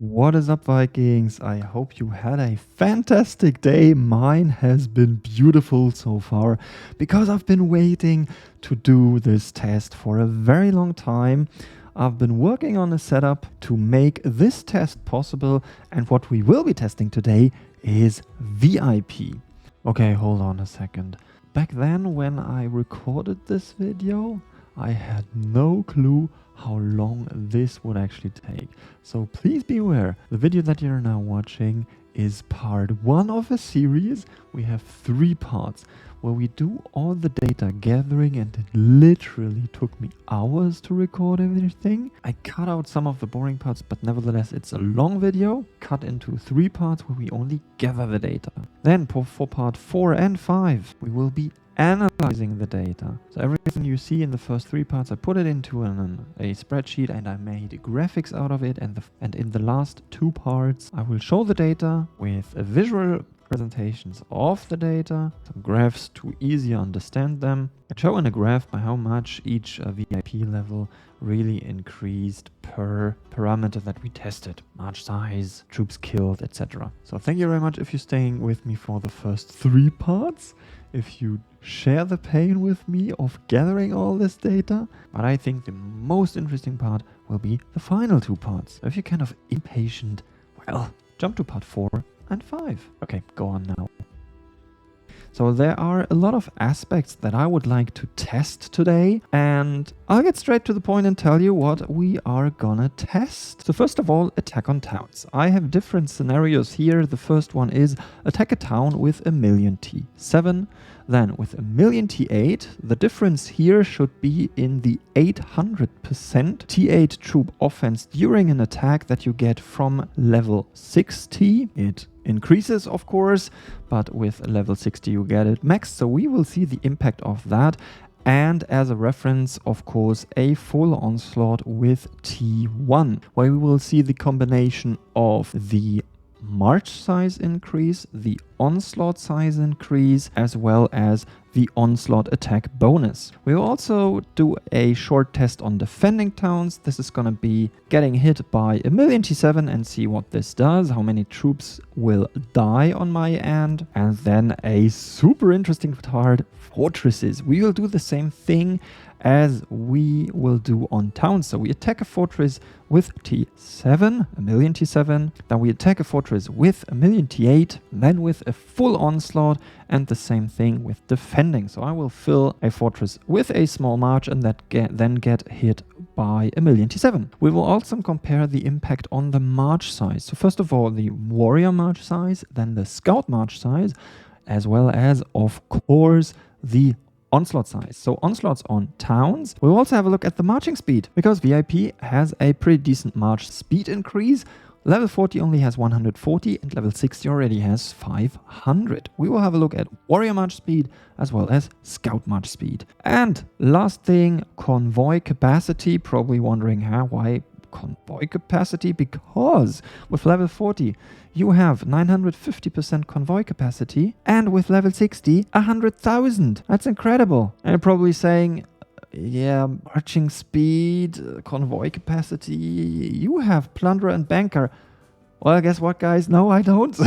What is up, Vikings? I hope you had a fantastic day. Mine has been beautiful so far because I've been waiting to do this test for a very long time. I've been working on a setup to make this test possible, and what we will be testing today is VIP. Okay, hold on a second. Back then, when I recorded this video, I had no clue how long this would actually take. So please be aware, the video that you're now watching is part 1 of a series. We have 3 parts where we do all the data gathering, and it literally took me hours to record everything. I cut out some of the boring parts, but nevertheless it's a long video cut into 3 parts where we only gather the data. Then for part 4 and 5 we will be analyzing the data. So everything you see in the first 3 parts, I put it into a spreadsheet and I made graphics out of it, and in the last 2 parts I will show the data with visual presentations of the data, some graphs to easier understand them, and show in a graph by how much each VIP level really increased per parameter that we tested: march size, troops killed, etc. So thank you very much if you're staying with me for the first 3 parts, if you share the pain with me of gathering all this data. But I think the most interesting part will be the final 2 parts. So if you're kind of impatient, well, jump to part 4 and 5. Okay, go on now. So there are a lot of aspects that I would like to test today, and I'll get straight to the point and tell you what we are gonna test. So first of all, attack on towns. I have different scenarios here. The first one is attack a town with a million T7, then with a million T8. The difference here should be in the 800% T8 troop offense during an attack that you get from level 60. It increases, of course, but with level 60 you get it max. So we will see the impact of that. And as a reference, of course, a full onslaught with T1, where we will see the combination of the march size increase, the onslaught size increase, as well as the onslaught attack bonus. We will also do a short test on defending towns. This is going to be getting hit by a million T7 and see what this does, how many troops will die on my end. And then a super interesting part, fortresses. We will do the same thing as we will do on towns. So we attack a fortress with T7, a million T7, then we attack a fortress with a million T8, then with a full onslaught, and the same thing with defending. So I will fill a fortress with a small march and then get hit by a million T7. We will also compare the impact on the march size. So first of all, the warrior march size, then the scout march size, as well as, of course, the onslaught size. So onslaughts on towns. We'll also have a look at the marching speed, because VIP has a pretty decent march speed increase. Level 40 only has 140 and level 60 already has 500. We will have a look at warrior march speed as well as scout march speed. And last thing, convoy capacity. Probably wondering why convoy capacity? Because with level 40 you have 950% convoy capacity, and with level 60 100,000. That's incredible. And you're probably saying, yeah, marching speed, convoy capacity, you have plunder and banker. Well, guess what, guys? No, I don't.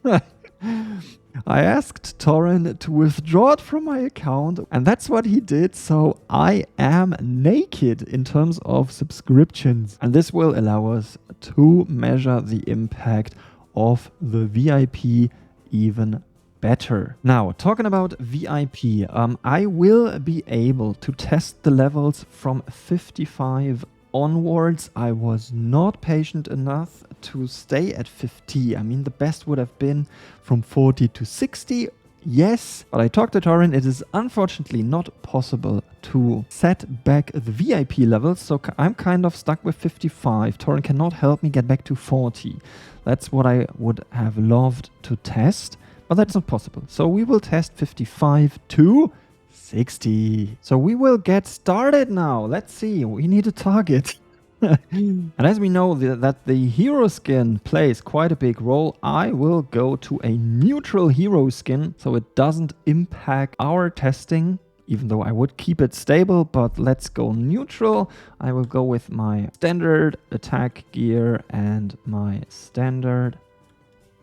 I asked Torren to withdraw it from my account, and that's what he did. So I am naked in terms of subscriptions, and this will allow us to measure the impact of the VIP even better. Now, talking about VIP, I will be able to test the levels from 55 onwards. I was not patient enough to stay at 50. I mean, the best would have been from 40 to 60. Yes, but I talked to Torren. It is unfortunately not possible to set back the VIP levels, so I'm kind of stuck with 55. Torren cannot help me get back to 40. That's what I would have loved to test, but that's not possible. So we will test 55 to 60. So we will get started now. Let's see. We need a target. And as we know that the hero skin plays quite a big role, I will go to a neutral hero skin so it doesn't impact our testing even though I would keep it stable, but let's go neutral. I will go with my standard attack gear and my standard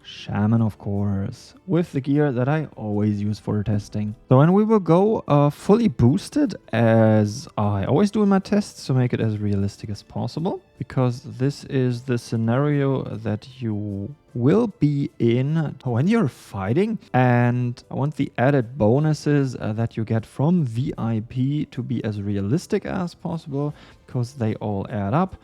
shaman, of course, with the gear that I always use for testing. So, and we will go fully boosted, as I always do in my tests, to make it as realistic as possible, because this is the scenario that you will be in when you're fighting, and I want the added bonuses that you get from VIP to be as realistic as possible, because they all add up.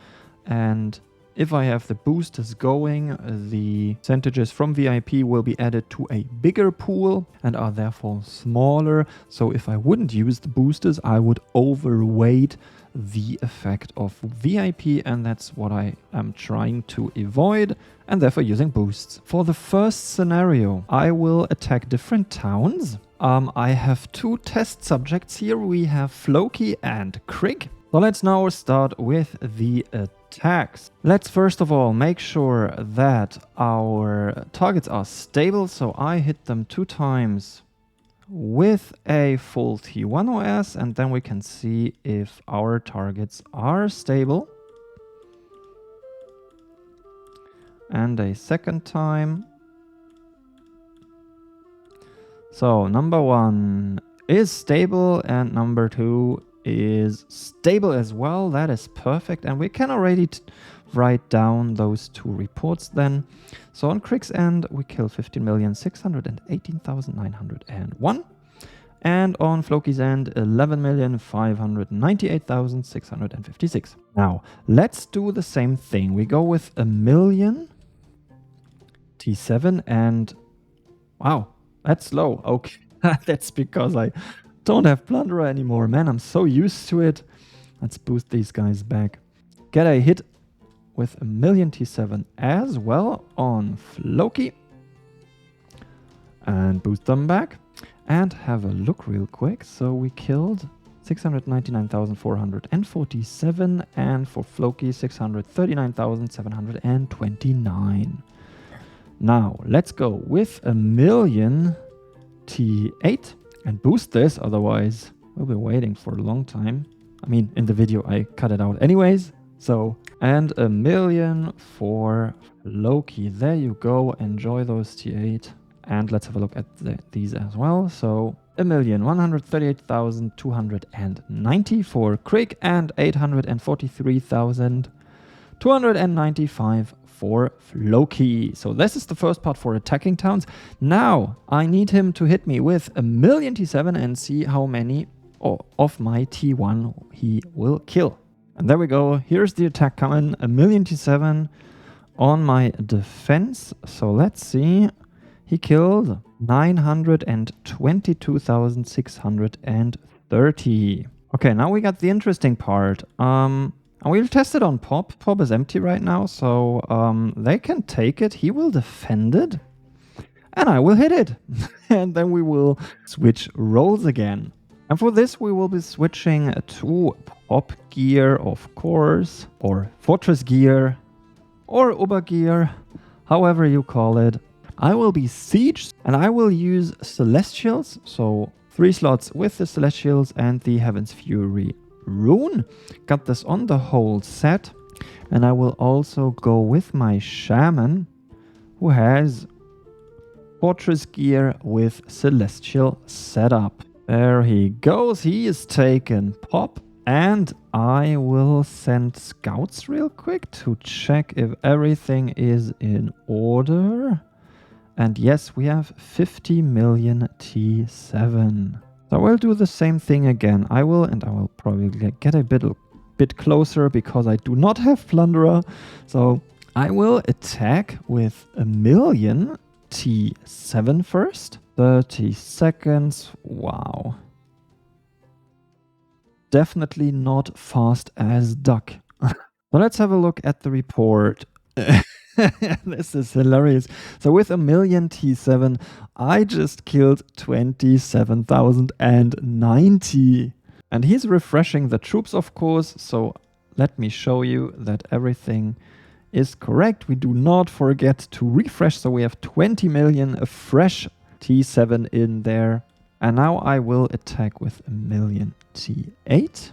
And if I have the boosters going, the percentages from VIP will be added to a bigger pool and are therefore smaller. So if I wouldn't use the boosters, I would overweight the effect of VIP, and that's what I am trying to avoid, and therefore using boosts. For the first scenario, I will attack different towns. I have two test subjects here. We have Floki and Krig. So let's now start with the attacks. Let's first of all make sure that our targets are stable. So I hit them 2 times with a full T1 OS, and then we can see if our targets are stable. And a second time. So number 1 is stable and number 2 is stable as well. That is perfect, and we can already write down those 2 reports then. So on Krig's end we kill 15,618,901, and on Floki's end 11,598,656. Now let's do the same thing. We go with a million T7, and wow, that's low. Okay, that's because I don't have Plunderer anymore. Man, I'm so used to it. Let's boost these guys back. Get a hit with a million T7 as well on Floki. And boost them back. And have a look real quick. So we killed 699,447. And for Floki, 639,729. Now, let's go with a million T8. And boost this, otherwise we'll be waiting for a long time. I mean, in the video I cut it out anyways. So, and a million for Loki. There you go. Enjoy those T8. And let's have a look at these as well. So 1,138,290 for Krig and 843,295 for Floki. So this is the first part for attacking towns. Now I need him to hit me with a million T7 and see how many of my T1 he will kill. And there we go. Here's the attack coming. A million T7 on my defense. So let's see. He killed 922,630. Okay, now we got the interesting part. We'll test it on Pop. Pop is empty right now, so they can take it. He will defend it, and I will hit it. And then we will switch roles again. And for this, we will be switching to Pop gear, of course, or Fortress gear, or Ober gear, however you call it. I will be Siege, and I will use Celestials, so 3 slots with the Celestials and the Heaven's Fury rune. Got this on the whole set, and I will also go with my Shaman, who has Fortress gear with Celestial setup. There he goes. He is taken Pop, and I will send scouts real quick to check if everything is in order. And yes, we have 50 million T7. So I will do the same thing again. I will probably get a bit closer because I do not have Plunderer. So I will attack with a million T7 first. 30 seconds. Wow. Definitely not fast as duck. So let's have a look at the report. This is hilarious. So with a million T7, I just killed 27,090. And he's refreshing the troops, of course. So let me show you that everything is correct. We do not forget to refresh. So we have 20 million fresh T7 in there. And now I will attack with a million T8.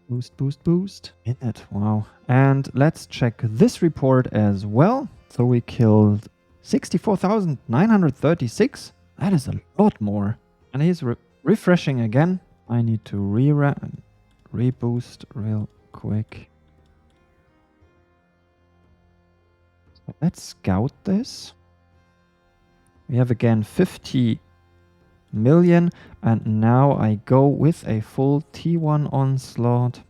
Boost, boost, boost. In it, wow. And let's check this report as well. So we killed 64,936. That is a lot more. And he's refreshing again. I need to reboost real quick. So let's scout this. We have again 50 million, and now I go with a full T1 onslaught.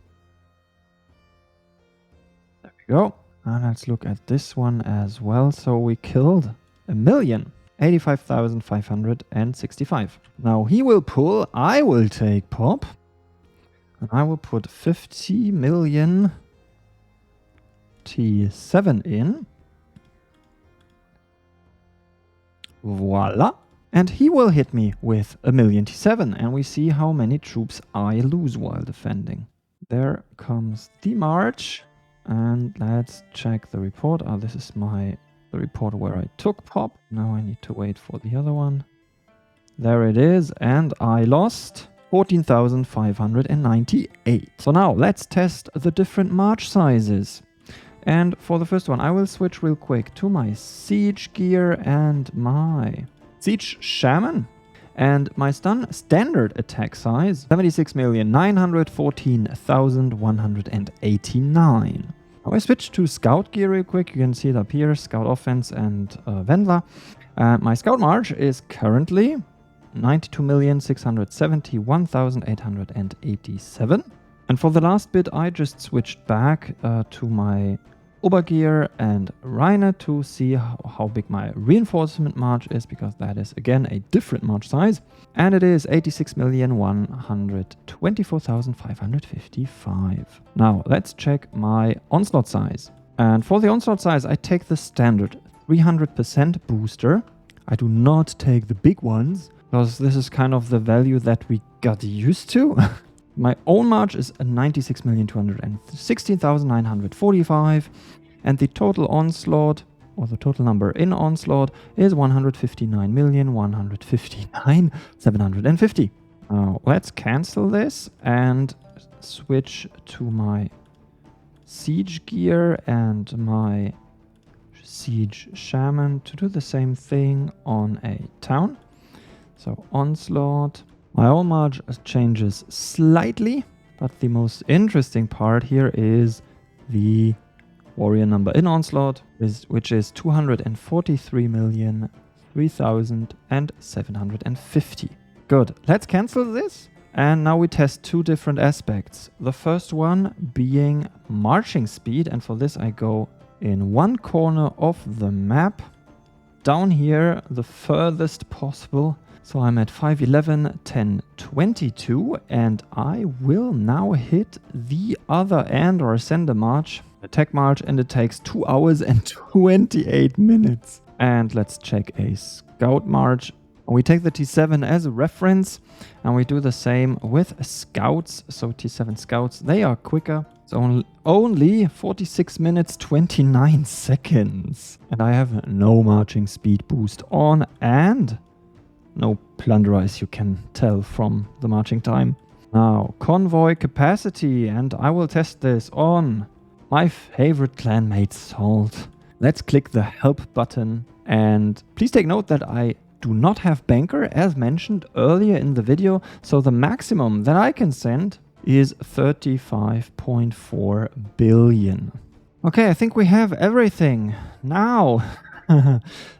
There we go. And let's look at this one as well. So we killed 1,085,565. Now he will pull, I will take pop, and I will put 50 million T7 in. Voila. And he will hit me with a million T7, and we see how many troops I lose while defending. There comes the march, and let's check the report. Oh, this is the report where I took pop. Now I need to wait for the other one. There it is, and I lost 14,598. So now let's test the different march sizes. And for the first one, I will switch real quick to my siege gear and my siege shaman. And my standard attack size, 76,914,189. Now I switch to scout gear real quick. You can see it up here, scout offense and Wendler. My scout march is currently 92,671,887. And for the last bit, I just switched back to my Obergear and Reiner to see how big my reinforcement march is, because that is again a different march size. And it is 86,124,555. Now let's check my onslaught size. And for the onslaught size, I take the standard 300% booster. I do not take the big ones, because this is kind of the value that we got used to. My own march is 96,216,945, and the total onslaught, or the total number in onslaught, is 159,159,750. Now let's cancel this and switch to my siege gear and my siege shaman to do the same thing on a town. So onslaught. My own march changes slightly, but the most interesting part here is the warrior number in onslaught, which is 243,003,750. Good. Let's cancel this. And now we test two different aspects. The first one being marching speed, and for this I go in one corner of the map, down here, the furthest possible. So I'm at 511, 1022, and I will now hit the other end, or send a march, attack march, and it takes 2 hours and 28 minutes. And let's check a scout march. We take the T7 as a reference, and we do the same with scouts. So T7 scouts, they are quicker. It's only 46 minutes, 29 seconds. And I have no marching speed boost on, and no plunderer, as you can tell from the marching time. Now, convoy capacity, and I will test this on my favorite clanmate Salt. Let's click the help button, and please take note that I do not have banker as mentioned earlier in the video, so the maximum that I can send is 35.4 billion. Okay, I think we have everything. Now,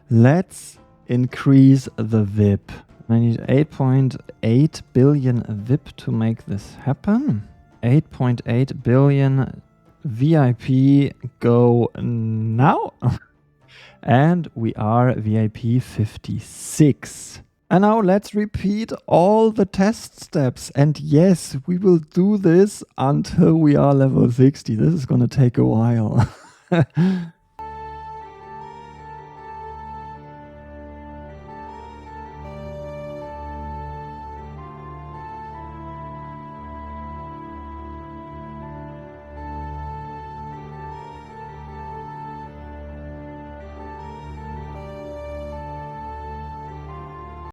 let's increase the VIP. I need 8.8 billion VIP to make this happen. 8.8 billion VIP go now. And we are VIP 56. And now let's repeat all the test steps. And yes, we will do this until we are level 60. This is gonna take a while.